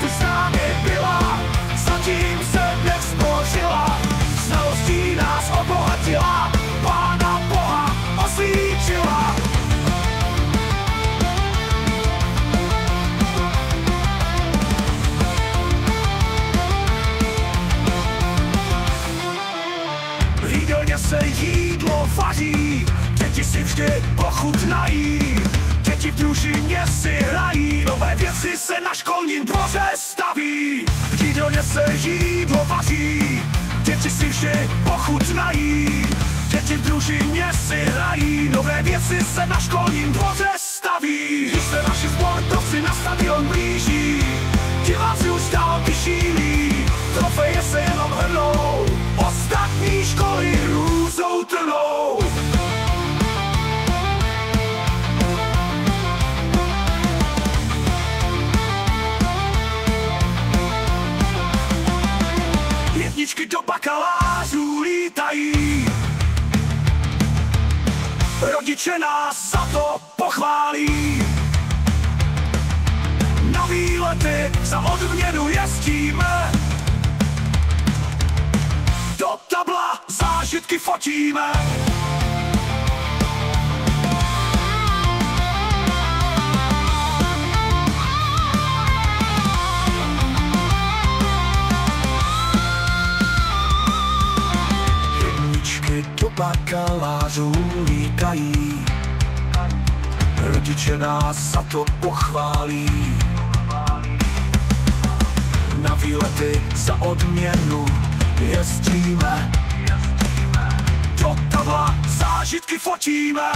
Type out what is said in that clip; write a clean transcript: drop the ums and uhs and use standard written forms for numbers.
tu s námi byla, zatím se nevzbořila. Znalostí nás obohatila, Pána Boha osvídčila. V jídelně se jídlo vaří, děti si vždy pochutnají. Děti v družině si hrají, nové věci se na školním dvoře staví. V jídelně se jídlo vaří, děti si vždy pochutnají. Děti v družině si hrají, nové věci se na školním dvoře staví. Když se naši sportovci na stadion blíží, diváci už dál šílí, trofeje se jenom hrnou, ostatní školy hrůzou trnou. Jedničky do bakalářů lítají, rodiče nás za to pochválí. Na výlety za odměnu jezdíme, do tabla zážitky fotíme. Jedničky do bakalářů lítají, rodiče nás za to pochválí. Na výlety za odměnu jezdíme, do tabla zážitky fotíme.